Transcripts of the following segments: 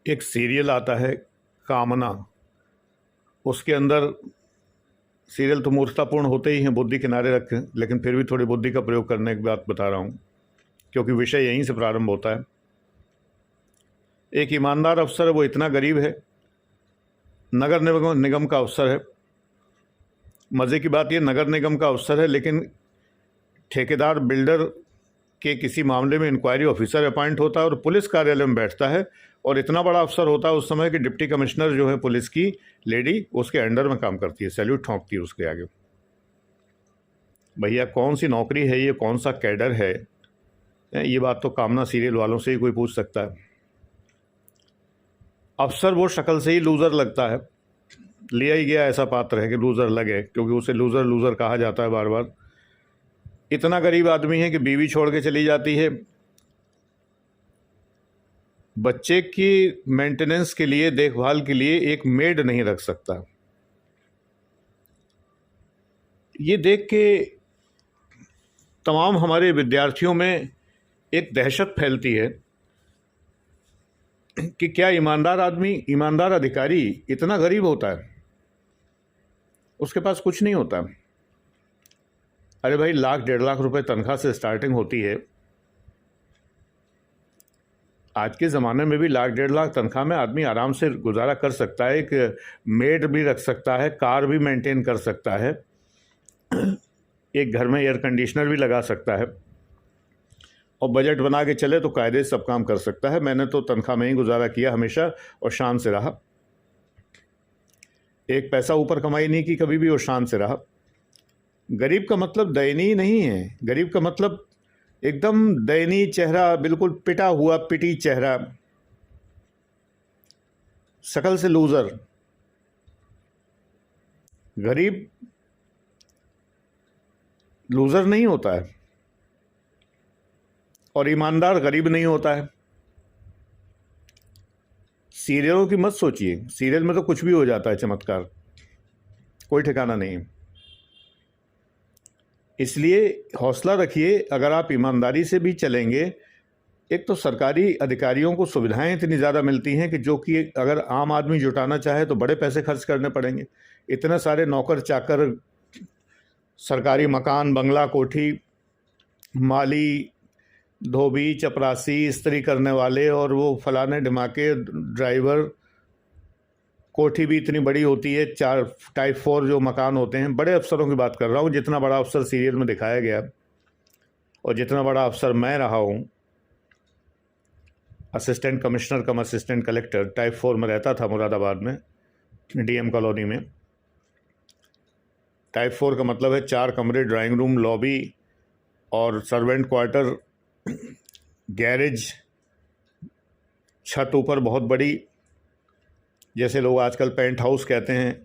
एक सीरियल आता है कामना। उसके अंदर सीरियल तो मूर्खतापूर्ण होते ही हैं, बुद्धि किनारे रखें, लेकिन फिर भी थोड़ी बुद्धि का प्रयोग करने की बात बता रहा हूँ, क्योंकि विषय यहीं से प्रारंभ होता है। एक ईमानदार अफसर है, वो इतना गरीब है, नगर निगम का अफसर है। मज़े की बात ये, नगर निगम का अफसर है, लेकिन ठेकेदार बिल्डर के किसी मामले में इंक्वायरी ऑफिसर अपॉइंट होता है और पुलिस कार्यालय में बैठता है। और इतना बड़ा अफसर होता है उस समय कि डिप्टी कमिश्नर जो है पुलिस की लेडी उसके अंडर में काम करती है, सैल्यूट ठोंकती है उसके आगे। भैया कौन सी नौकरी है ये, कौन सा कैडर है, ये बात तो कामना सीरियल वालों से ही कोई पूछ सकता है। अफसर वो शक्ल से ही लूज़र लगता है, लिया ही गया ऐसा पात्र है कि लूज़र लगे, क्योंकि उसे लूज़र लूज़र कहा जाता है बार बार। इतना गरीब आदमी है कि बीवी छोड़ के चली जाती है, बच्चे की मेंटेनेंस के लिए, देखभाल के लिए एक मेड नहीं रख सकता। ये देख के तमाम हमारे विद्यार्थियों में एक दहशत फैलती है कि क्या ईमानदार आदमी, ईमानदार अधिकारी इतना गरीब होता है? उसके पास कुछ नहीं होता। अरे भाई, 1,00,000 1,50,000 रुपए तनख्वाह से स्टार्टिंग होती है। आज के ज़माने में भी 1,00,000 1,50,000 तनख्वाह में आदमी आराम से गुजारा कर सकता है, एक मेड भी रख सकता है, कार भी मेंटेन कर सकता है, एक घर में एयर कंडीशनर भी लगा सकता है, और बजट बना के चले तो कायदे से सब काम कर सकता है। मैंने तो तनख्वाह में ही गुजारा किया हमेशा और शान से रहा। एक पैसा ऊपर कमाई नहीं की कभी भी और शान से रहा। गरीब का मतलब दयनीय नहीं है, गरीब का मतलब एकदम दयनीय चेहरा, बिल्कुल पिटा हुआ, पिटी चेहरा, शकल से लूजर। गरीब लूजर नहीं होता है और ईमानदार गरीब नहीं होता है। सीरियलों की मत सोचिए, सीरियल में तो कुछ भी हो जाता है, चमत्कार, कोई ठिकाना नहीं है। इसलिए हौसला रखिए, अगर आप ईमानदारी से भी चलेंगे। एक तो सरकारी अधिकारियों को सुविधाएं इतनी ज़्यादा मिलती हैं कि जो कि अगर आम आदमी जुटाना चाहे तो बड़े पैसे खर्च करने पड़ेंगे। इतने सारे नौकर चाकर, सरकारी मकान, बंगला, कोठी, माली, धोबी, चपरासी, इस्त्री करने वाले, और वो फलाने ढिमाके ड्राइवर। कोठी भी इतनी बड़ी होती है, 4 टाइप 4 जो मकान होते हैं। बड़े अफसरों की बात कर रहा हूँ, जितना बड़ा अफसर सीरियल में दिखाया गया और जितना बड़ा अफसर मैं रहा हूँ, असिस्टेंट कमिश्नर कम असिस्टेंट कलेक्टर, टाइप 4 में रहता था मुरादाबाद में, डीएम कॉलोनी में। टाइप 4 का मतलब है 4 कमरे, ड्राइंग रूम, लॉबी और सर्वेंट क्वार्टर, गैरेज, छत ऊपर बहुत बड़ी, जैसे लोग आजकल पेंट हाउस कहते हैं,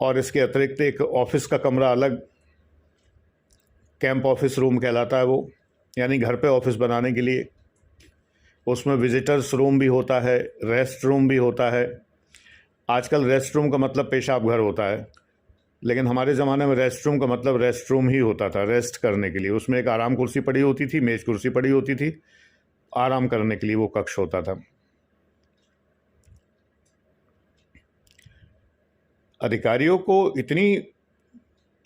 और इसके अतिरिक्त एक ऑफिस का कमरा अलग, कैंप ऑफिस रूम कहलाता है वो, यानी घर पे ऑफिस बनाने के लिए। उसमें विजिटर्स रूम भी होता है, रेस्ट रूम भी होता है। आजकल रेस्ट रूम का मतलब पेशाब घर होता है, लेकिन हमारे ज़माने में रेस्ट रूम का मतलब रेस्ट रूम ही होता था, रेस्ट करने के लिए। उसमें एक आराम कुर्सी पड़ी होती थी, मेज कुर्सी पड़ी होती थी, आराम करने के लिए वो कक्ष होता था। अधिकारियों को इतनी,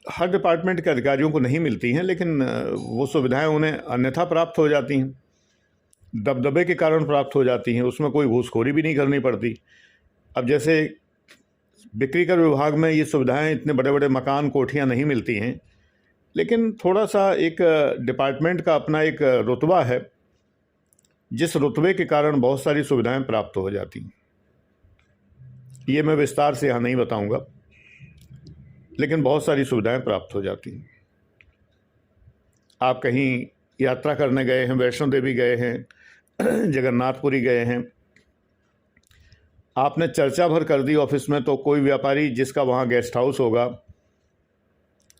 हर डिपार्टमेंट के अधिकारियों को नहीं मिलती हैं, लेकिन वो सुविधाएं उन्हें अन्यथा प्राप्त हो जाती हैं, दबदबे के कारण प्राप्त हो जाती हैं। उसमें कोई घूसखोरी भी नहीं करनी पड़ती। अब जैसे बिक्री कर विभाग में ये सुविधाएं, इतने बड़े बड़े मकान, कोठियां नहीं मिलती हैं, लेकिन थोड़ा सा एक डिपार्टमेंट का अपना एक रुतबा है, जिस रुतबे के कारण बहुत सारी सुविधाएं प्राप्त हो जाती हैं। ये मैं विस्तार से यहाँ नहीं बताऊंगा, लेकिन बहुत सारी सुविधाएं प्राप्त हो जाती हैं। आप कहीं यात्रा करने गए हैं, वैष्णो देवी गए हैं, जगन्नाथपुरी गए हैं, आपने चर्चा भर कर दी ऑफिस में, तो कोई व्यापारी जिसका वहाँ गेस्ट हाउस होगा,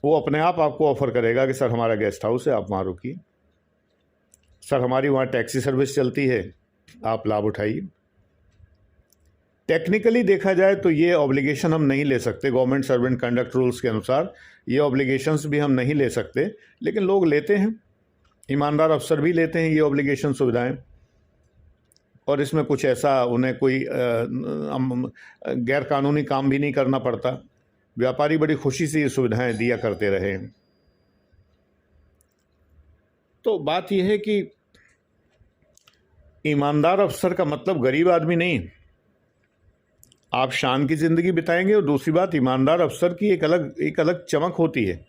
वो अपने आप आपको ऑफ़र करेगा कि सर हमारा गेस्ट हाउस है, आप वहाँ रुकिए, सर हमारी वहाँ टैक्सी सर्विस चलती है, आप लाभ उठाइए। टेक्निकली देखा जाए तो ये ऑब्लिगेशन हम नहीं ले सकते, गवर्नमेंट सर्वेंट कंडक्ट रूल्स के अनुसार ये ऑब्लिगेशंस भी हम नहीं ले सकते, लेकिन लोग लेते हैं, ईमानदार अफसर भी लेते हैं ये ऑब्लिगेशन सुविधाएं। और इसमें कुछ ऐसा उन्हें कोई गैर कानूनी काम भी नहीं करना पड़ता। व्यापारी बड़ी खुशी से ये सुविधाएं दिया करते रहे। तो बात यह है कि ईमानदार अफसर का मतलब गरीब आदमी नहीं। आप शान की ज़िंदगी बिताएंगे। और दूसरी बात, ईमानदार अफसर की एक अलग चमक होती है,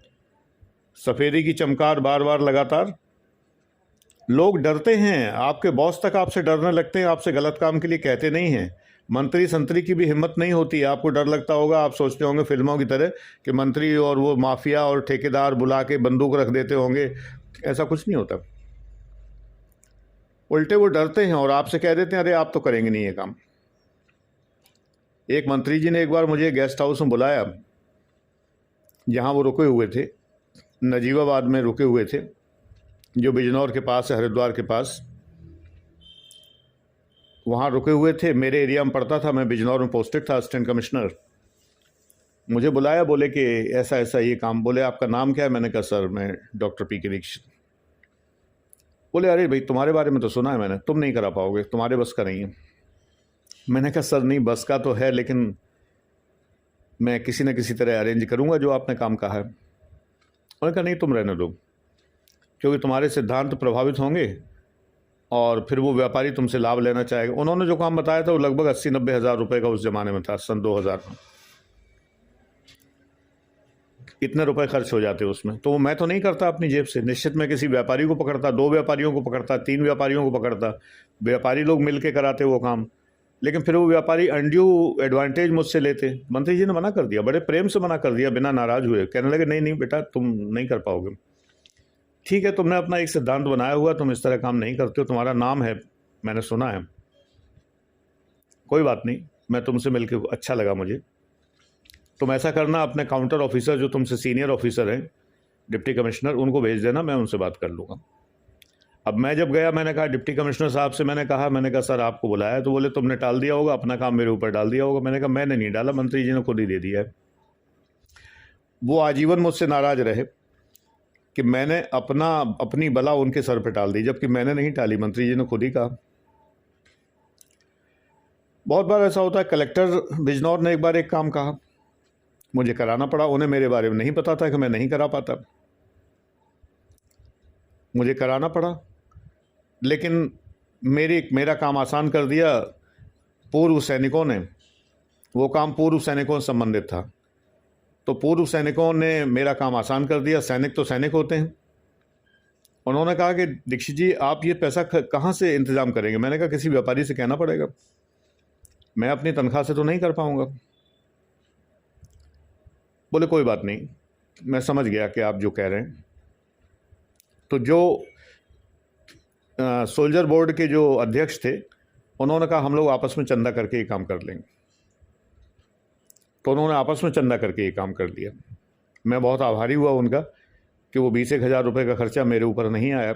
सफ़ेदी की चमकार बार बार लगातार। लोग डरते हैं, आपके बॉस तक आपसे डरने लगते हैं, आपसे गलत काम के लिए कहते नहीं हैं। मंत्री संतरी की भी हिम्मत नहीं होती। आपको डर लगता होगा, आप सोचते होंगे फिल्मों की तरह कि मंत्री और वो माफिया और ठेकेदार बुला के बंदूक रख देते होंगे। ऐसा कुछ नहीं होता। उल्टे वो डरते हैं और आपसे कह देते हैं अरे आप तो करेंगे नहीं ये काम। एक मंत्री जी ने एक बार मुझे गेस्ट हाउस में बुलाया, जहाँ वो रुके हुए थे, नजीबाबाद में रुके हुए थे, जो बिजनौर के पास है, हरिद्वार के पास। वहाँ रुके हुए थे, मेरे एरिया में पड़ता था, मैं बिजनौर में पोस्टेड था, असिस्टेंट कमिश्नर। मुझे बुलाया, बोले कि ऐसा ऐसा ये काम। बोले आपका नाम क्या है? मैंने कहा सर मैं डॉक्टर पी.के. दीक्षित। बोले अरे भाई तुम्हारे बारे में तो सुना है मैंने, तुम नहीं करा पाओगे, तुम्हारे बस का नहीं है। मैंने कहा सर नहीं, बस का तो है, लेकिन मैं किसी न किसी तरह अरेंज करूँगा जो आपने काम कहा है। उन्होंने कहा नहीं तुम रहने दो, क्योंकि तुम्हारे सिद्धांत प्रभावित होंगे और फिर वो व्यापारी तुमसे लाभ लेना चाहेगा। उन्होंने जो काम बताया था वो लगभग 80-90 हज़ार रुपये का उस ज़माने में था, सन 2000 में। इतने रुपए खर्च हो जाते उसमें, तो मैं तो नहीं करता अपनी जेब से। निश्चित मैं किसी व्यापारी को पकड़ता, 2 व्यापारियों को पकड़ता, 3 व्यापारियों को पकड़ता, व्यापारी लोग मिल के कराते वो काम। लेकिन फिर वो व्यापारी अनड्यू एडवांटेज मुझसे लेते। मंत्री जी ने मना कर दिया, बड़े प्रेम से मना कर दिया, बिना नाराज़ हुए। कहने लगे नहीं नहीं बेटा तुम नहीं कर पाओगे। ठीक है, तुमने अपना एक सिद्धांत बनाया हुआ, तुम इस तरह काम नहीं करते हो, तुम्हारा नाम है, मैंने सुना है, कोई बात नहीं, मैं तुमसे मिलकर अच्छा लगा मुझे। तुम ऐसा करना, अपने काउंटर ऑफिसर जो तुमसे सीनियर ऑफिसर हैं, डिप्टी कमिश्नर, उनको भेज देना, मैं उनसे बात कर लूँगा। अब मैं जब गया, मैंने कहा डिप्टी कमिश्नर साहब से, मैंने कहा सर आपको बुलाया। तो बोले तुमने टाल दिया होगा, अपना काम मेरे ऊपर डाल दिया होगा। मैंने कहा मैंने नहीं डाला, मंत्री जी ने खुद ही दे दिया है। वो आजीवन मुझसे नाराज़ रहे कि मैंने अपनी बला उनके सर पर टाल दी, जबकि मैंने नहीं टाली, मंत्री जी ने खुद ही कहा। बहुत बार ऐसा होता है। कलेक्टर बिजनौर ने एक बार एक काम कहा, मुझे कराना पड़ा। उन्हें मेरे बारे में नहीं पता था कि मैं नहीं करा पाता, मुझे कराना पड़ा। लेकिन मेरा काम आसान कर दिया पूर्व सैनिकों ने। वो काम पूर्व सैनिकों से संबंधित था, तो पूर्व सैनिकों ने मेरा काम आसान कर दिया। सैनिक तो सैनिक होते हैं। उन्होंने कहा कि दीक्षित जी आप ये पैसा कहाँ से इंतज़ाम करेंगे? मैंने कहा किसी व्यापारी से कहना पड़ेगा, मैं अपनी तनख्वाह से तो नहीं कर पाऊँगा। बोले कोई बात नहीं, मैं समझ गया कि आप जो कह रहे हैं। तो जो सोल्जर बोर्ड के जो अध्यक्ष थे, उन्होंने कहा हम लोग आपस में चंदा करके ये काम कर लेंगे। तो उन्होंने आपस में चंदा करके ये काम कर लिया। मैं बहुत आभारी हुआ उनका कि वो 20-1 हज़ार रुपये का खर्चा मेरे ऊपर नहीं आया।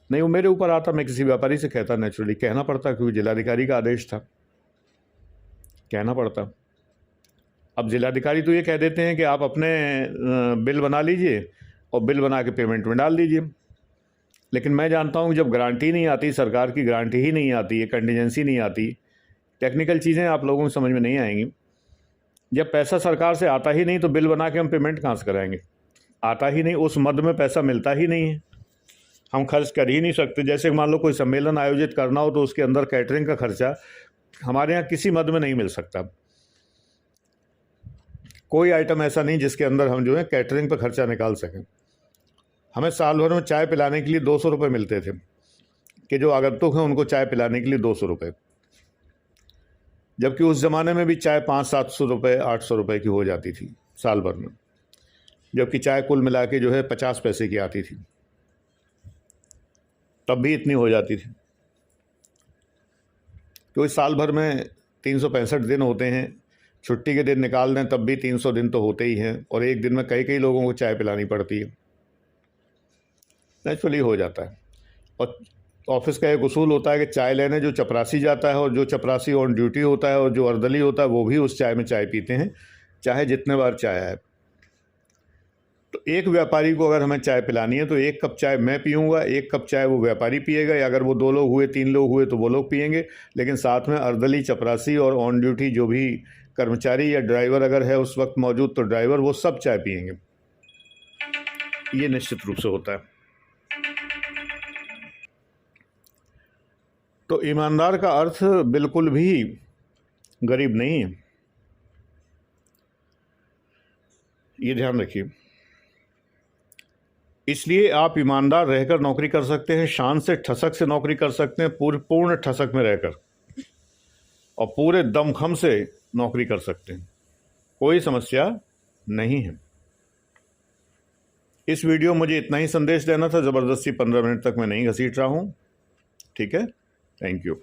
नहीं, वो मेरे ऊपर आता, मैं किसी व्यापारी से कहता, नेचुरली कहना पड़ता, क्योंकि जिलाधिकारी का आदेश था, कहना पड़ता। अब जिलाधिकारी तो ये कह देते हैं कि आप अपने बिल बना लीजिए और बिल बना के पेमेंट में डाल दीजिए। लेकिन मैं जानता हूँ कि जब गारंटी नहीं आती, सरकार की गारंटी ही नहीं आती है, कंटीजेंसी नहीं आती, टेक्निकल चीज़ें आप लोगों को समझ में नहीं आएंगी। जब पैसा सरकार से आता ही नहीं तो बिल बना के हम पेमेंट कहाँ से कराएंगे? आता ही नहीं, उस मद में पैसा मिलता ही नहीं है, हम खर्च कर ही नहीं सकते। जैसे मान लो कोई सम्मेलन आयोजित करना हो तो उसके अंदर कैटरिंग का खर्चा हमारे यहाँ किसी मद में नहीं मिल सकता। कोई आइटम ऐसा नहीं जिसके अंदर हम जो है कैटरिंग पर खर्चा निकाल सकें। हमें साल भर में चाय पिलाने के लिए 200 रुपये मिलते थे, कि जो आगंतुक हैं उनको चाय पिलाने के लिए 200 रुपये, जबकि उस ज़माने में भी चाय 500-700 रुपये 800 रुपये की हो जाती थी साल भर में, जबकि चाय कुल मिला के जो है 50 पैसे की आती थी, तब भी इतनी हो जाती थी। तो इस साल भर में 365 दिन होते हैं, छुट्टी के दिन निकाल दें तब भी 300 दिन तो होते ही हैं, और एक दिन में कई लोगों को चाय पिलानी पड़ती है, नेचुरली हो जाता है। और ऑफिस का एक उसूल होता है कि चाय लेने जो चपरासी जाता है, और जो चपरासी ऑन ड्यूटी होता है, और जो अर्दली होता है, वो भी उस चाय में चाय पीते हैं, चाहे जितने बार चाय आए। तो एक व्यापारी को अगर हमें चाय पिलानी है तो 1 कप चाय मैं पीऊँगा, 1 कप चाय वो व्यापारी पिएगा, या अगर वो 2 लोग हुए, 3 लोग हुए तो वो लोग पिएंगे। लेकिन साथ में अर्दली, चपरासी और ऑन ड्यूटी जो भी कर्मचारी या ड्राइवर अगर है उस वक्त मौजूद, तो ड्राइवर, वो सब चाय पिएंगे। ये निश्चित रूप से होता है। तो ईमानदार का अर्थ बिल्कुल भी गरीब नहीं है, ये ध्यान रखिए। इसलिए आप ईमानदार रहकर नौकरी कर सकते हैं, शान से, ठसक से नौकरी कर सकते हैं, पूर्ण ठसक में रहकर, और पूरे दमखम से नौकरी कर सकते हैं, कोई समस्या नहीं है। इस वीडियो मुझे इतना ही संदेश देना था, ज़बरदस्ती 15 मिनट तक मैं नहीं घसीट रहा हूँ, ठीक है। Thank you.